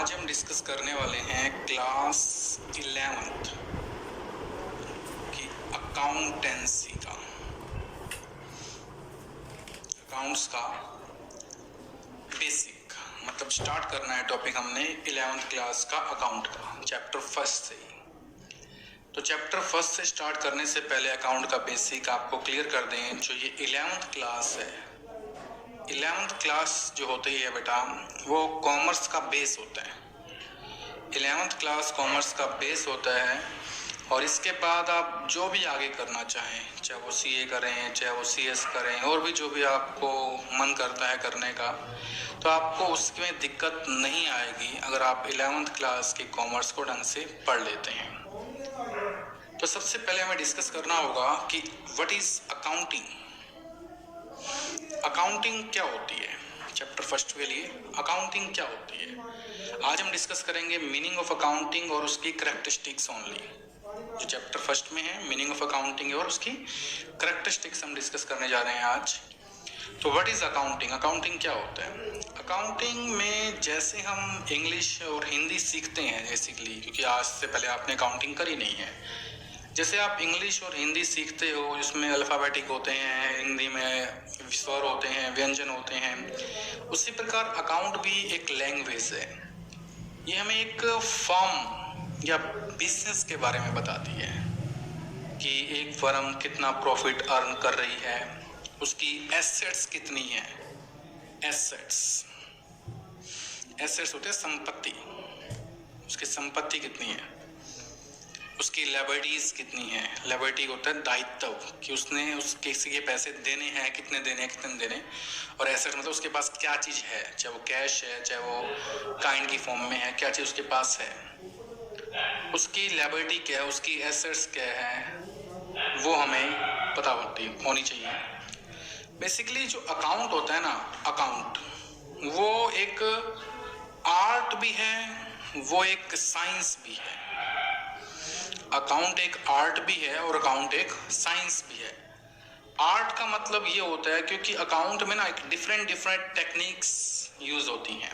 आज हम डिस्कस करने वाले हैं क्लास 11th की अकाउंटेंसी का, अकाउंट्स का बेसिक मतलब स्टार्ट करना है टॉपिक हमने 11th क्लास का अकाउंट का चैप्टर फर्स्ट से ही। तो चैप्टर फर्स्ट से स्टार्ट करने से पहले अकाउंट का बेसिक आपको क्लियर कर दें। जो ये 11th क्लास है, 11th क्लास जो होती है बेटा वो कॉमर्स का बेस होता है। 11th क्लास कॉमर्स का बेस होता है और इसके बाद आप जो भी आगे करना चाहें, चाहे वो सीए करें, चाहे वो सीएस करें, और भी जो भी आपको मन करता है करने का, तो आपको उसमें दिक्कत नहीं आएगी अगर आप 11th क्लास की कॉमर्स को ढंग से पढ़ लेते हैं। तो सबसे पहले हमें डिस्कस करना होगा कि व्हाट इज अकाउंटिंग। अकाउंटिंग क्या होती है। चैप्टर फर्स्ट के लिए अकाउंटिंग क्या होती है आज हम डिस्कस करेंगे। मीनिंग ऑफ अकाउंटिंग और उसकी करैक्टरिस्टिक्स ओनली। जो चैप्टर फर्स्ट में है मीनिंग ऑफ अकाउंटिंग और उसकी करैक्टरिस्टिक्स हम डिस्कस करने जा रहे हैं आज। तो व्हाट इज अकाउंटिंग। अकाउंटिंग क्या होता है। अकाउंटिंग में जैसे हम इंग्लिश और हिंदी सीखते हैं बेसिकली, क्योंकि आज से पहले आपने अकाउंटिंग करी नहीं है, जैसे आप इंग्लिश और हिंदी सीखते हो जिसमें अल्फ़ाबेटिक होते हैं, हिंदी में स्वर होते हैं, व्यंजन होते हैं, उसी प्रकार अकाउंट भी एक लैंग्वेज है। ये हमें एक फर्म या बिजनेस के बारे में बताती है कि एक फर्म कितना प्रॉफिट अर्न कर रही है, उसकी एसेट्स कितनी है। एसेट्स होते हैं संपत्ति, उसकी संपत्ति कितनी है, उसकी लायबिलिटीज कितनी है। लायबिलिटी होता है दायित्व कि उसने उस किसी के पैसे देने हैं, कितने देने हैं, कितने देने। और एसेट मतलब उसके पास क्या चीज़ है, चाहे वो कैश है, चाहे वो काइंड की फॉर्म में है, क्या चीज़ उसके पास है, उसकी लायबिलिटी क्या है, उसकी एसेट्स क्या है, वो हमें पता होनी चाहिए। बेसिकली जो अकाउंट होता है ना, अकाउंट वो एक आर्ट भी है, वो एक साइंस भी है। अकाउंट एक आर्ट भी है और अकाउंट एक साइंस भी है। आर्ट का मतलब ये होता है क्योंकि अकाउंट में ना एक डिफरेंट टेक्निक्स यूज होती हैं।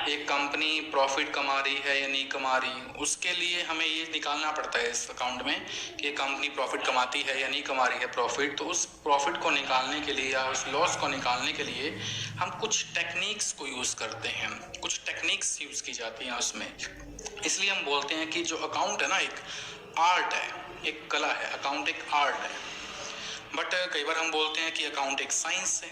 एक कंपनी प्रॉफिट कमा रही है या नहीं कमा रही, उसके लिए हमें ये निकालना पड़ता है इस अकाउंट में कि ये कंपनी प्रॉफिट कमाती है या नहीं कमा रही है प्रॉफिट। तो उस प्रॉफिट को निकालने के लिए या उस लॉस को निकालने के लिए हम कुछ टेक्निक्स को यूज़ करते हैं, कुछ टेक्निक्स यूज़ की जाती हैं उसमें। इसलिए हम बोलते हैं कि जो अकाउंट है ना एक आर्ट है, एक कला है। अकाउंट एक आर्ट है, बट कई बार हम बोलते हैं कि अकाउंट एक साइंस है।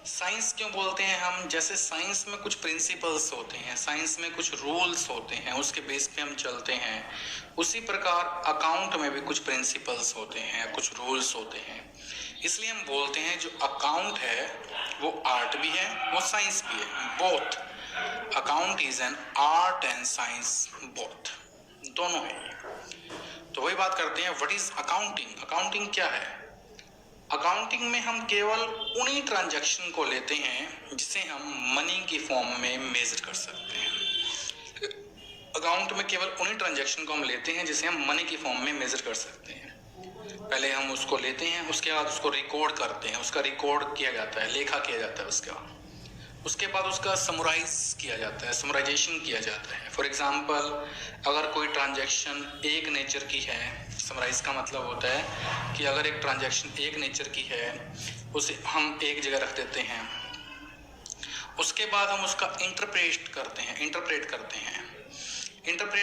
साइंस क्यों बोलते हैं हम, जैसे साइंस में कुछ प्रिंसिपल्स होते हैं, साइंस में कुछ रूल्स होते हैं, उसके बेस पे हम चलते हैं, उसी प्रकार अकाउंट में भी कुछ प्रिंसिपल्स होते हैं, कुछ रूल्स होते हैं। इसलिए हम बोलते हैं जो अकाउंट है वो आर्ट भी है, वो साइंस भी है। Both account is an art and science, both दोनों है। तो वही बात करते हैं, व्हाट इज अकाउंटिंग। अकाउंटिंग क्या है। अकाउंटिंग में हम केवल उन्हीं ट्रांजैक्शन को लेते हैं जिसे हम मनी की फॉर्म में मेजर कर सकते हैं। अकाउंट में केवल उन्हीं ट्रांजैक्शन को हम लेते हैं जिसे हम मनी की फॉर्म में मेजर कर सकते हैं। पहले हम उसको लेते हैं, उसके बाद उसको रिकॉर्ड करते हैं, उसका रिकॉर्ड किया जाता है, लेखा किया जाता है उसके बाद उसका समराइज किया जाता है, समराइजेशन किया जाता है। फॉर एग्जांपल अगर कोई ट्रांजैक्शन एक नेचर की है, समराइज का मतलब होता है कि अगर एक ट्रांजैक्शन एक नेचर की है उसे हम एक जगह रख देते हैं, उसके बाद हम उसका इंटरप्रेट करते हैं। इंटरप्रेट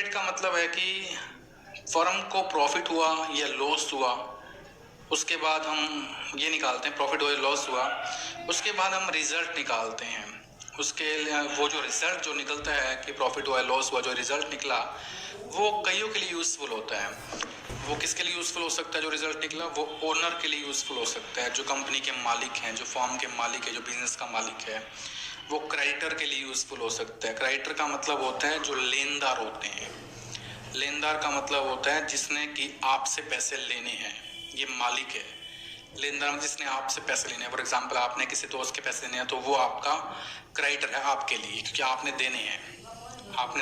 का मतलब है कि फर्म को प्रॉफिट हुआ या लॉस हुआ, उसके बाद हम ये निकालते हैं प्रॉफिट हुआ या लॉस हुआ, उसके बाद हम रिजल्ट निकालते हैं। उसके वो जो रिजल्ट जो निकलता है कि प्रॉफिट हुआ या लॉस हुआ, जो रिजल्ट निकला वो कईयों के लिए यूज़फुल होता है। वो किसके लिए यूज़फुल हो सकता है जो रिजल्ट निकला, वो ओनर के लिए यूज़फुल हो सकता है, जो कंपनी के मालिक हैं, जो फर्म के मालिक है, जो बिजनेस का मालिक है। वो क्रेडिटर के लिए यूज़फुल हो सकता है। क्रेडिटर का मतलब होता है जो लेनदार होते हैं। लेनदार का मतलब होता है जिसने कि आपसे पैसे लेने हैं, ये मालिक है। लेनदार में जिसने आपसे पैसे लेने हैं, फॉर एग्जांपल आपने किसी दोस्त के पैसे लेने हैं तो वो आपका क्रेडिटर है आपके लिए, क्योंकि आपने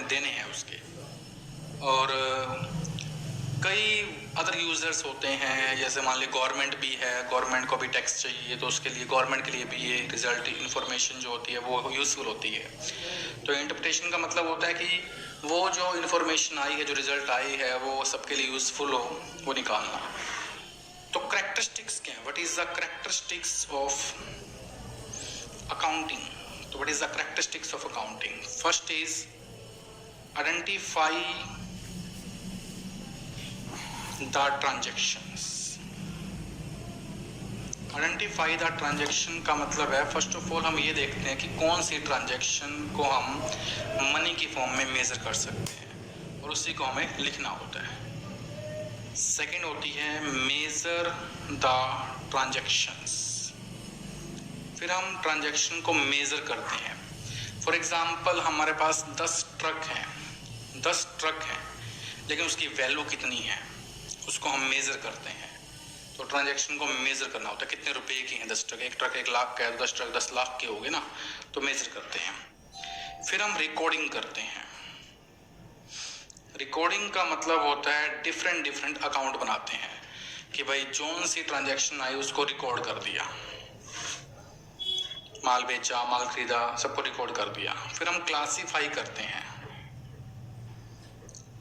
देने हैं उसके। और कई अदर यूजर्स होते हैं, जैसे मान ली गवर्नमेंट भी है, गवर्नमेंट को भी टैक्स चाहिए, तो उसके लिए गवर्नमेंट के लिए भी ये रिजल्ट इन्फॉर्मेशन जो होती है वो यूज़फुल होती है। तो इंटरप्रिटेशन का मतलब होता है कि वो जो इन्फॉर्मेशन आई है, जो रिजल्ट आई है, वो सबके लिए यूज़फुल हो, वो निकालना। तो कैरेक्टरिस्टिक्स क्या है? What is the characteristics of accounting? तो what is the characteristics of accounting? First is identify the transactions. Identify the transaction का मतलब है, फर्स्ट ऑफ ऑल हम ये देखते हैं कि कौन सी ट्रांजेक्शन को हम मनी की फॉर्म में मेजर कर सकते हैं और उसी को हमें लिखना होता है। सेकंड होती है मेजर द ट्रांजेक्शंस। फिर हम ट्रांजेक्शन को मेजर करते हैं। फॉर एग्जांपल हमारे पास 10 ट्रक हैं लेकिन उसकी वैल्यू कितनी है उसको हम मेजर करते हैं। तो ट्रांजैक्शन को मेजर करना होता है, कितने रुपए की हैं 10 ट्रक, एक ट्रक 1 लाख का है, 10 ट्रक 10 लाख के हो गए ना, तो मेजर करते हैं। फिर हम रिकॉर्डिंग करते हैं। रिकॉर्डिंग का मतलब होता है डिफरेंट अकाउंट बनाते हैं कि भाई जोन सी ट्रांजैक्शन आई उसको रिकॉर्ड कर दिया, माल बेचा, माल खरीदा, सबको रिकॉर्ड कर दिया। फिर हम क्लासीफाई करते हैं।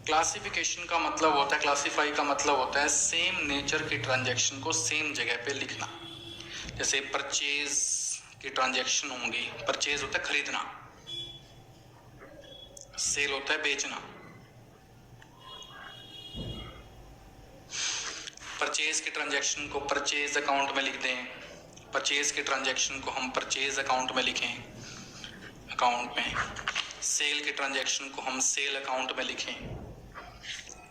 क्लासिफिकेशन का मतलब होता है, क्लासीफाई का मतलब होता है सेम नेचर की ट्रांजैक्शन को सेम जगह पे लिखना। जैसे परचेज की ट्रांजैक्शन होंगी, परचेज होता है खरीदना, सेल होता है बेचना। परचेज की ट्रांजैक्शन को परचेज अकाउंट में लिख दें, परचेज की ट्रांजैक्शन को हम परचेज अकाउंट में लिखें, अकाउंट में। सेल की ट्रांजैक्शन को हम सेल अकाउंट में लिखें,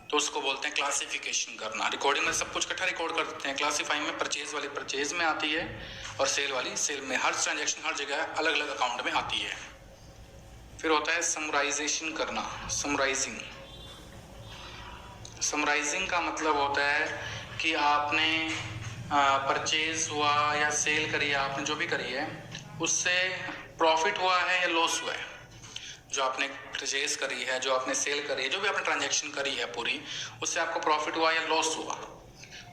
तो उसको बोलते हैं क्लासिफिकेशन करना। रिकॉर्डिंग में सब कुछ इकट्ठा रिकॉर्ड कर देते हैं, क्लासीफाई में परचेज वाली परचेज में आती है और सेल वाली सेल में। हर ट्रांजैक्शन हर जगह अलग अलग अकाउंट में आती है। फिर होता है समराइजेशन करना, समराइजिंग। समराइजिंग का मतलब होता है कि आपने परचेज हुआ या सेल करी है, आपने जो भी करी है उससे प्रॉफिट हुआ है या लॉस हुआ है, जो आपने परचेज करी है, जो आपने सेल करी है, जो भी आपने ट्रांजैक्शन करी है पूरी, उससे आपको प्रॉफिट हुआ या लॉस हुआ,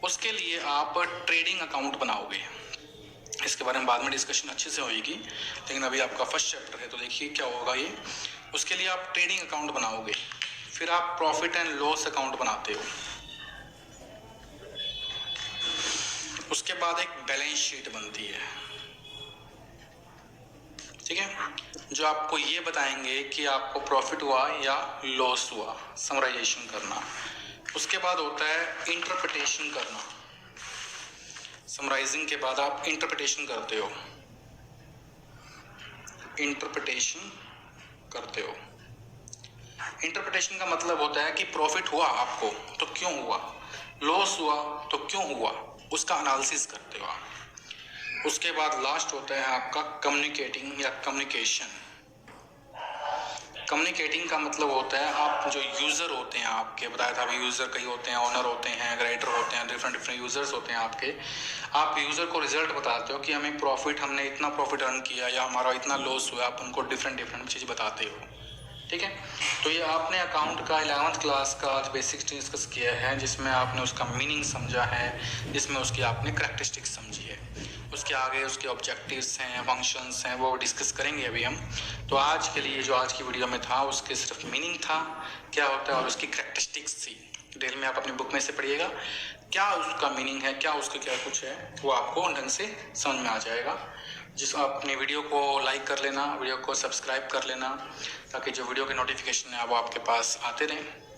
उसके लिए आप ट्रेडिंग अकाउंट बनाओगे। इसके बारे में बाद में डिस्कशन अच्छे से होगी, लेकिन अभी आपका फर्स्ट चैप्टर है तो देखिए क्या होगा ये। उसके लिए आप ट्रेडिंग अकाउंट बनाओगे। फिर आप प्रॉफिट एंड लॉस अकाउंट बनाते हो। उसके बाद एक बैलेंस शीट बनती है, ठीक है, जो आपको ये बताएंगे कि आपको प्रॉफिट हुआ या लॉस हुआ, समराइजेशन करना। उसके बाद होता है इंटरप्रिटेशन करना। समराइजिंग के बाद आप इंटरप्रिटेशन करते हो, इंटरप्रिटेशन करते हो। इंटरप्रिटेशन का मतलब होता है कि प्रॉफिट हुआ आपको तो क्यों हुआ, लॉस हुआ तो क्यों हुआ, उसका एनालिसिस करते हो आप। उसके बाद लास्ट होता है आपका कम्युनिकेटिंग या कम्युनिकेशन। कम्युनिकेटिंग का मतलब होता है आप जो यूज़र होते हैं आपके, बताया था अभी, यूज़र कई होते हैं, ओनर होते हैं, राइटर होते हैं, डिफरेंट यूज़र्स होते हैं आपके। आप यूज़र को रिजल्ट बताते हो कि हमें प्रॉफिट, हमने इतना प्रॉफिट अर्न किया या हमारा इतना लॉस हुआ, आप उनको डिफरेंट चीज़ बताते हो, ठीक है। तो ये आपने अकाउंट का 11th क्लास का आज बेसिक्स डिस्कस किया है, जिसमें आपने उसका मीनिंग समझा है, जिसमें उसकी आपने कैरेक्टरिस्टिक्स समझी है। उसके आगे उसके ऑब्जेक्टिव्स हैं, फंक्शंस हैं, वो डिस्कस करेंगे अभी हम। तो आज के लिए जो आज की वीडियो में था उसके सिर्फ मीनिंग था क्या होता है और उसकी कैरेक्टरिस्टिक्स थी। डिटेल में आप अपनी बुक में से पढ़िएगा क्या उसका मीनिंग है, क्या उसका क्या कुछ है, वो आपको ढंग से समझ में आ जाएगा। जिस अपनी वीडियो को लाइक कर लेना, वीडियो को सब्सक्राइब कर लेना, ताकि जो वीडियो के नोटिफिकेशन है वो आपके पास आते रहें।